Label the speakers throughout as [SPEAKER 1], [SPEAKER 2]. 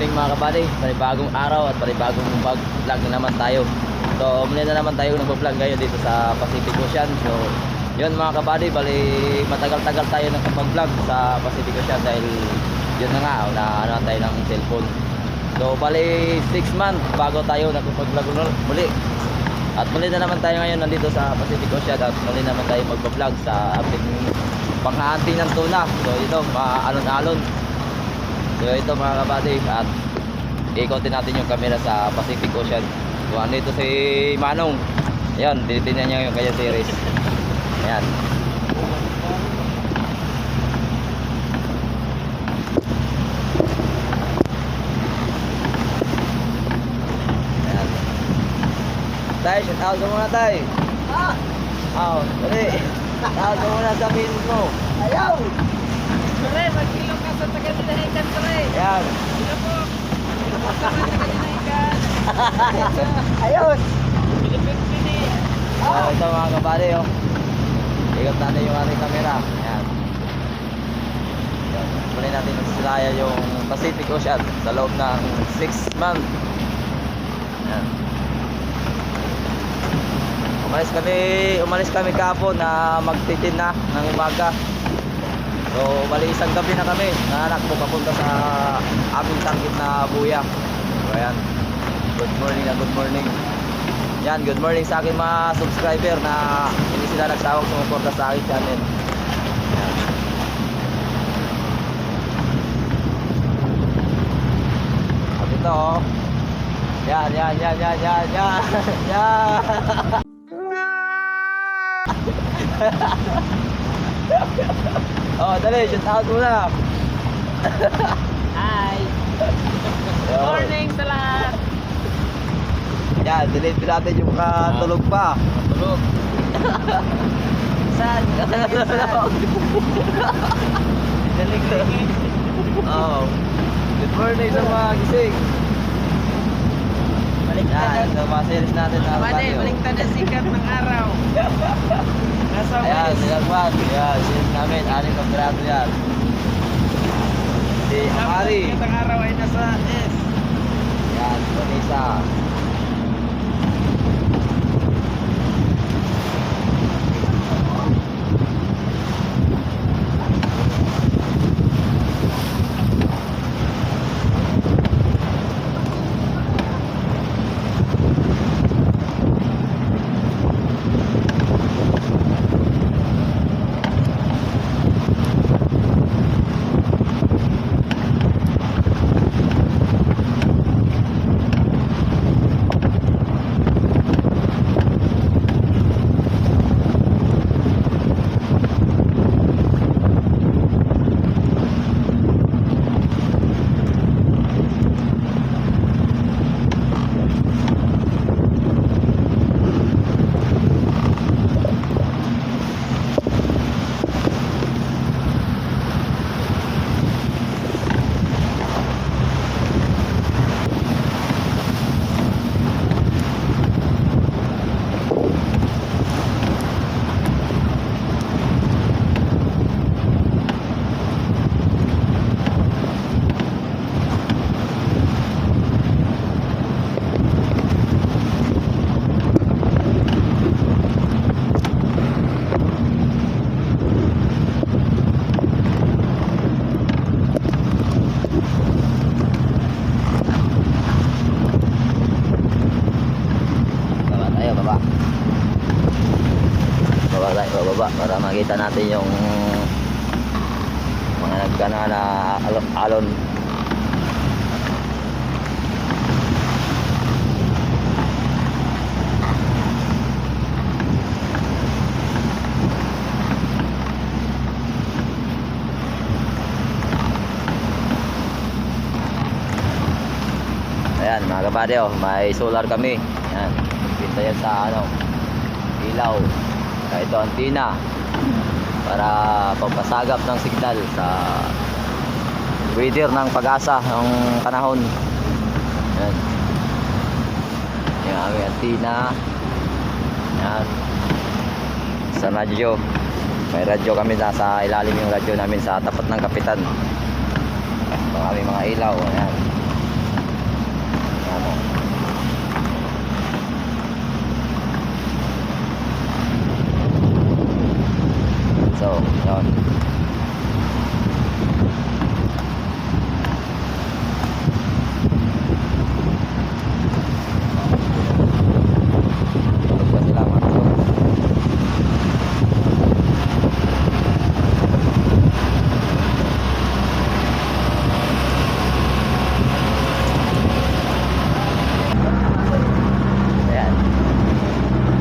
[SPEAKER 1] morning mga kabady. Panibagong araw at panibagong vlog na naman tayo. So muli na naman tayo nag-vlog ngayon dito sa Pacific Ocean. So yun mga kabady, bali matagal-tagal tayo nakapag-vlog sa Pacific Ocean dahil yun na nga, na tayo ng cellphone. So bali 6 months bago tayo nakapag-vlog muli. At muli na naman tayo ngayon nandito sa Pacific Ocean at muli naman tayo mag-vlog sa ating panghahanting ng tuna. So ito, maalon-alon. So ito mga kabady, at ikotin natin yung camera sa Pacific Ocean. So andito si Manong. Ayan, tinitingnan niya yung kanya series. Ayan. Ayan. Tay, shout out muna tay. Dali. Shout out muna sa pins mo. Ayaw!
[SPEAKER 2] Pre, magkilo ka sa taga-dinahikan, pre.
[SPEAKER 1] Ayan.
[SPEAKER 2] Sino po? Sino po sa mga taga-dinahikan?
[SPEAKER 1] Ayun!
[SPEAKER 2] Pilipin-pili.
[SPEAKER 1] So ito mga kabady, oh. Ikot natin yung ating camera. Ayan. Muli natin nagsilayan yung Pacific Ocean sa loob ng 6 months. Ayan. Umalis kami kahapon na magtitin na ng umaga. So bali isang gabi na kami nanakbo papunta sa aming tangkit na buya. So ayan, good morning na good morning. Yan, good morning sa aking mga subscriber na hindi sila nagsawang sumuporta sa aking channel. Ayan. At ito oh. Yan. Oh, dali, shout out muna.
[SPEAKER 2] Hi. Good morning sa lahat.
[SPEAKER 1] Yan, delete natin yung katulog pa.
[SPEAKER 2] Tulog. Saan? Dalig-dalig.
[SPEAKER 1] Oh. Good morning sa mga gising. Yan, sa mga series natin na
[SPEAKER 2] Pwede, baliktad ang sikat ng araw. Nasa
[SPEAKER 1] ayan,
[SPEAKER 2] west.
[SPEAKER 1] sinagwan. Ayan, series namin, 6 na piraso yan. Si Amari.
[SPEAKER 2] Sikat ang araw ay nasa S.
[SPEAKER 1] Yan, Vanessa. Baba para makita natin yung mga nagkana na alon. Ayan mga kabady, oh, may solar kami. Ayan, pinta yan sa ilaw. Ito antina para pagpasagap ng signal sa weather ng Pag-asa ng panahon. Yan. Yung aming antina. Yan. Sa radyo. May radyo kami, nasa ilalim yung radyo namin sa tapat ng kapitan. Ito ang aming mga ilaw. Ayan. mo. So, yun. Tulog pa sila, matulog. Ayan.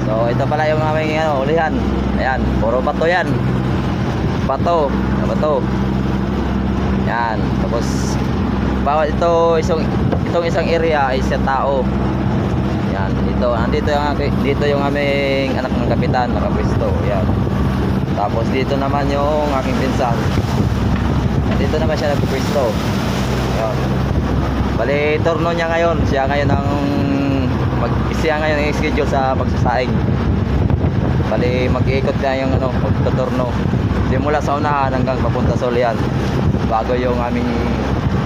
[SPEAKER 1] So, ito pala yung aming ulihan. Ayan, puro bato yan. Bato, bato. Yan, tapos bawat itong isang area ay sa tao. Yan, dito yung aming anak ng kapitan, nakapwesto. Yan. Tapos dito naman yung aking pinsan. Dito naman siya nagpwesto. Yan. Bali, turno niya ngayon. Siya ngayon ang schedule sa pagsasaing. Bali, mag-iikot niya yung magtuturno. Simula sa unahan hanggang papunta sa ulihan. Bago yung aming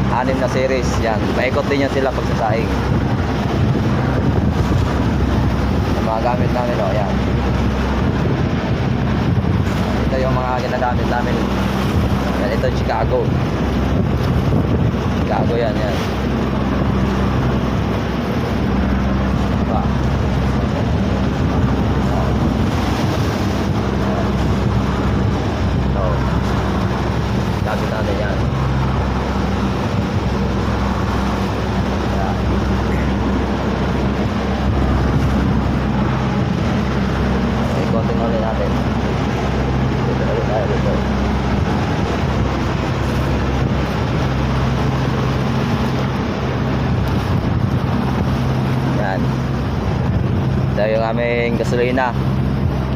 [SPEAKER 1] 6 na series. Yan, maikot din niya sila pagsasaing. Yung mga gamit namin, yan. Ito yung mga ginagamit namin. Yan, ito Chicago. Chicago yan. Diba? So, gamit natin yan. Yan. Ikotin ulit natin. Dito ulit tayo dito. Yan. Ito yung aming gasolina.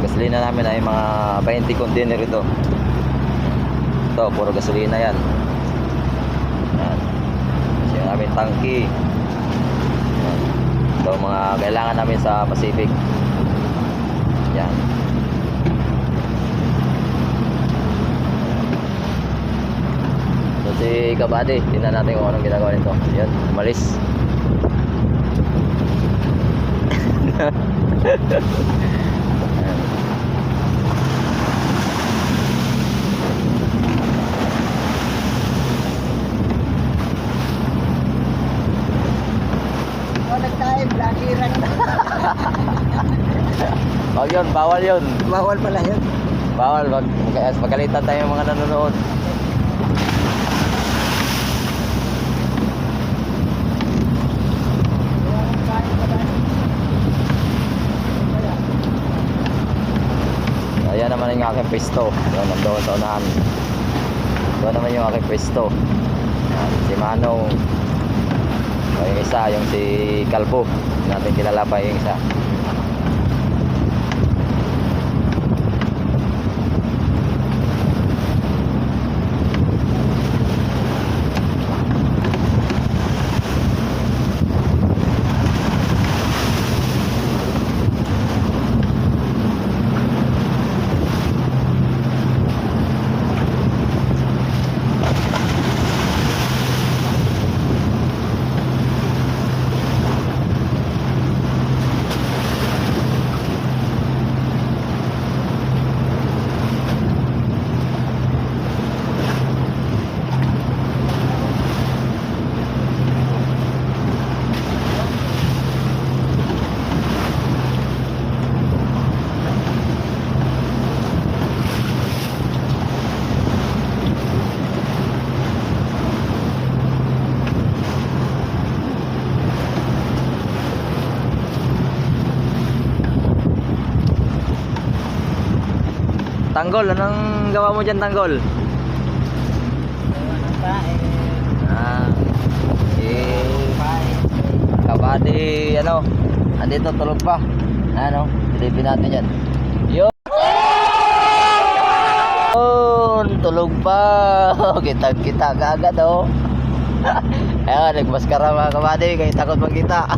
[SPEAKER 1] Gasolina namin ay mga 20 container ito. Ito, puro gasolina yan. Yan. Ito yung aming tangki. Yan. Ito mga kailangan namin sa Pacific. Yan. So si Kabady, tingnan natin kung anong ginagawa nito. Yan, umalis.
[SPEAKER 2] Nag-time, lakiran na.
[SPEAKER 1] Wag yun, bawal yun.
[SPEAKER 2] Bawal pala yun.
[SPEAKER 1] Bawal, magkalitan tayo yung mga nanonood. Ayan naman yung aking pwesto. Doon, nandoon sa unahan. Doon naman yung aking pwesto. Yan, si Manong. Yung isa, yung si Kalbo. Hindi natin kilala pa yung isa. Tanggol, anong gawa mo dyan, Tanggol? Kabady, andito, tulog pa. Silipin natin yan. Yun, tulog pa. Kita agad, Ayan, nagmaskara mga kabady, kaya takot magkita.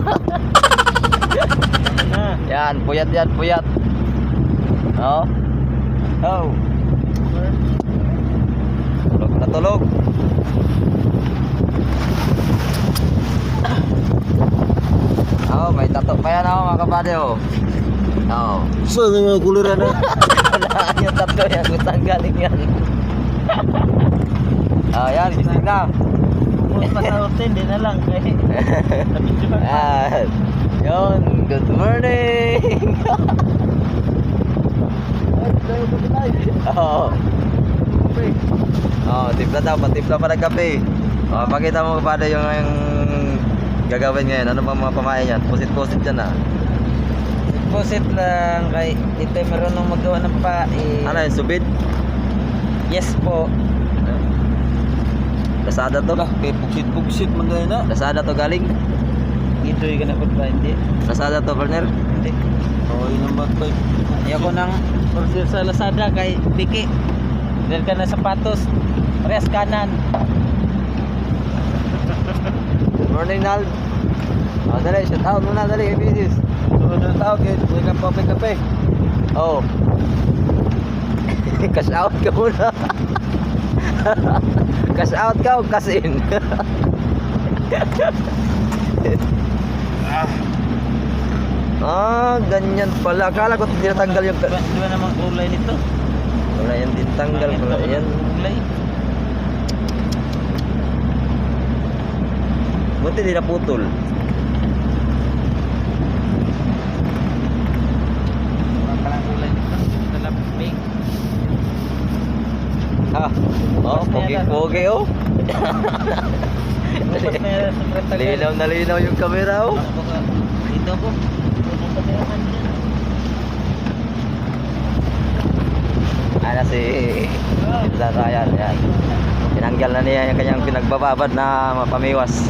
[SPEAKER 1] Yan, puyat yan, puyat. Tulog na tulog. tato pa yan ako mga kabady oh. Oo.
[SPEAKER 3] So, yung mga kuliran na.
[SPEAKER 1] Wala yung tato yan, kung saan galing yan. Yan, gising na.
[SPEAKER 2] Pumunta pa sa hotel, di na lang.
[SPEAKER 1] Yan. Yun, good morning. Oo. Timpla daw, patimpla pa ng kape. Pakita mo paano yung gagawin ngayon. Ano pa mga pamain yan? Pusit-pusit yan ah.
[SPEAKER 2] Pusit lang kay ito meron nang magawa ng pae.
[SPEAKER 1] Ano yung subid?
[SPEAKER 2] Yes po.
[SPEAKER 1] Lasada to?
[SPEAKER 3] Kaya pugsit-pugsit man gaya na.
[SPEAKER 1] Lasada to galing?
[SPEAKER 2] Ito yung ganapot ba? Hindi.
[SPEAKER 1] Lasada to, partner?
[SPEAKER 2] Hindi.
[SPEAKER 3] Oo, yun ang bagay.
[SPEAKER 2] Ayoko nang order sa Lazada kay Biki. Dahil ka na sapatos. Parehas kanan.
[SPEAKER 1] Good morning, Nal. Dali, shout out muna, dali, business.
[SPEAKER 3] Sunod na tao, kaya may kape-kape.
[SPEAKER 1] Oh. Cash out ka muna. Cash out ka o cash in? Ganyan pala. Akala ko tinatanggal yung...
[SPEAKER 2] Di ba namang kulay nito?
[SPEAKER 1] Wala yan din tanggal. Wala yan.
[SPEAKER 2] Kulay.
[SPEAKER 1] Buti di naputol.
[SPEAKER 2] Wala pa lang kulay nito. Talapos pink.
[SPEAKER 1] Pogi-pogi oh.
[SPEAKER 2] Bukas na yan sa Pretagal.
[SPEAKER 1] Linaw na linaw yung camera oh.
[SPEAKER 2] Dito po.
[SPEAKER 1] Ano si Ryan yan. Tinanggal na niya yung kanyang pinagbababad na mapamiwas.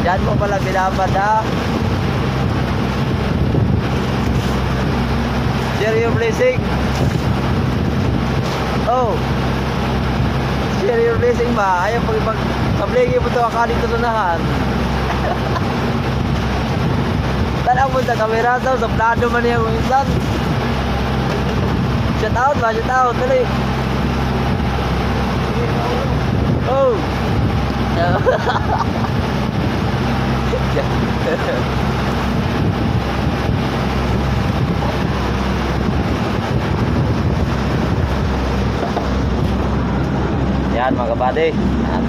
[SPEAKER 1] Yan mo pala binabad ha. Share your blessing. Oh. Share your blessing ba? Ayaw pag sabligi mo ito akali ito lunahan. Tanaw mo sa kamera daw. Sablado man niya kung minsan. Shout out ba? Shout out. Dali. Oh. Yan mga kabady. Yan.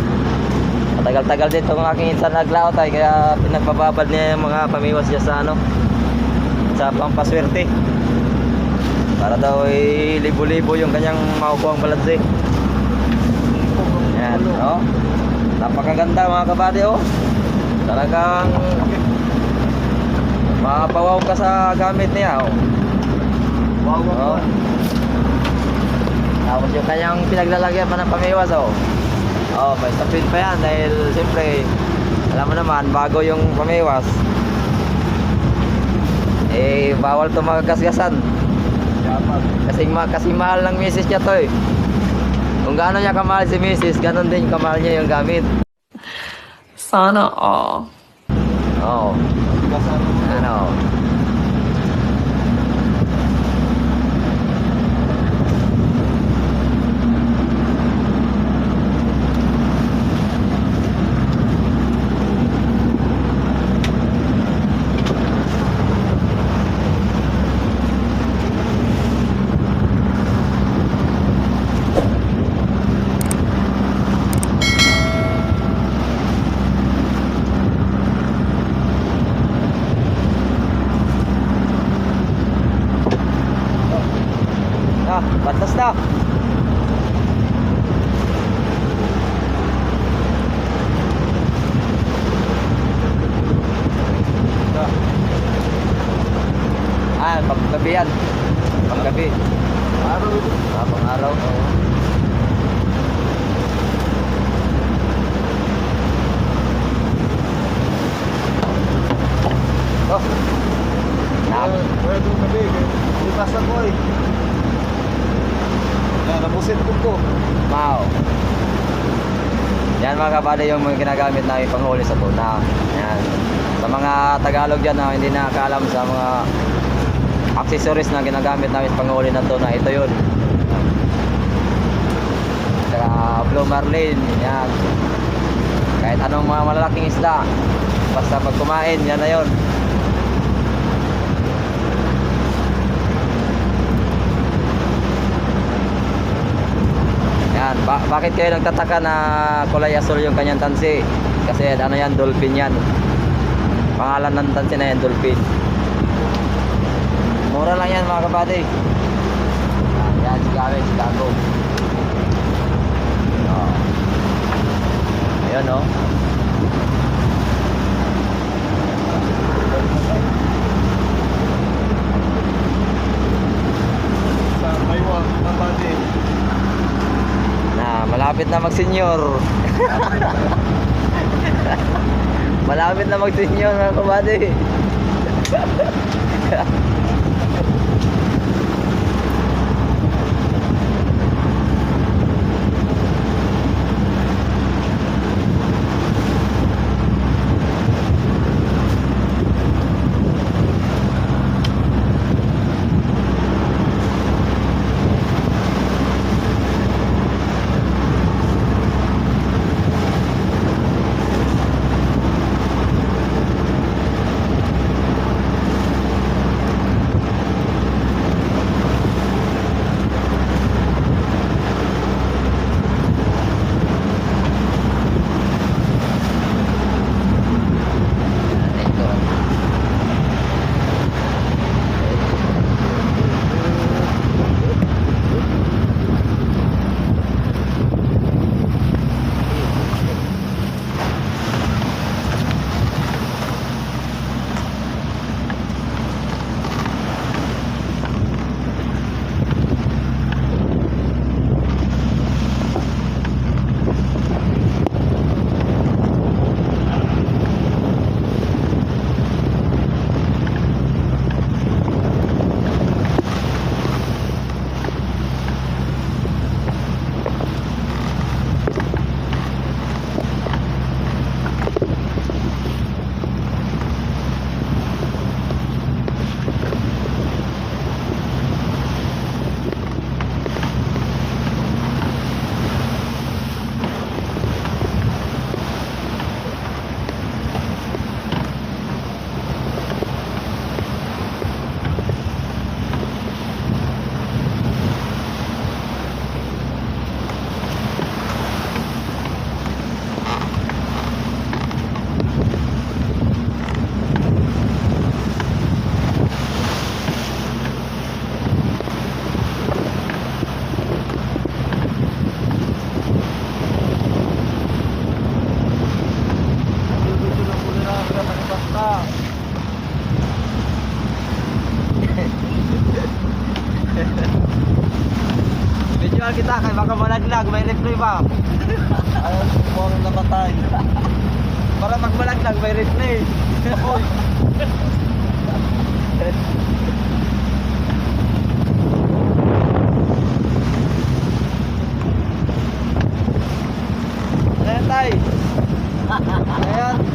[SPEAKER 1] Matagal-tagal din itong aking insan naglaot ay kaya pinagbababad niya yung mga pamiwas niya sa ano, sa pampaswerte. Para daw ay libo-libo yung kanyang makukuha ang balanse. Yan, oh. Napakaganda mga kabady oh. Talagang mapawaw ka sa gamit niya oh. Oh. Tapos yung kanyang pinaglalagyan pa ng pamiwas oh. Oh, may sapin pa yan dahil siyempre alam mo naman bago yung pamiwas eh bawal ito magkasgasan kasi mahal ng misis niya to eh. Kung gaano niya kamahal si misis, ganon din kamahal niya yung gamit.
[SPEAKER 4] Sana all.
[SPEAKER 1] Oh. Ano? Batas na. Paggabi yan. Paggabi.
[SPEAKER 3] Araw ito.
[SPEAKER 1] Pang-araw. Oo. Oh.
[SPEAKER 3] Pwede mo gabi. Lipas ako eh. Yan, nabusit ko.
[SPEAKER 1] Wow. Yan mga kabady yung mga ginagamit namin panghuli sa tuna. Yan. Sa mga Tagalog dyan na hindi nakakaalam sa mga accessories na ginagamit namin panghuli ng tuna, ito yun. saka blue marlin, yan. Kahit anong mga malalaking isda, basta pag kumain, yan na yun. Yan, bakit kayo nagtataka na kulay asul yung kanyang tansi? Kasi ano yan, dolphin yan. Pangalan ng tansi na yan, dolphin. Mura lang yan mga kabady. Yan, Chicago, Chicago. Oh. Ayan o.
[SPEAKER 3] Sa Maywang, Mabati.
[SPEAKER 1] Na, malapit na mag-senior. Malapit na mag-senior mga kabady.
[SPEAKER 2] Videoan kita kay baka malaglag, may replay ba?
[SPEAKER 3] Ayaw, kung namatay.
[SPEAKER 2] Para pag malaglag, may replay.
[SPEAKER 3] Ayan, tay. Ayan.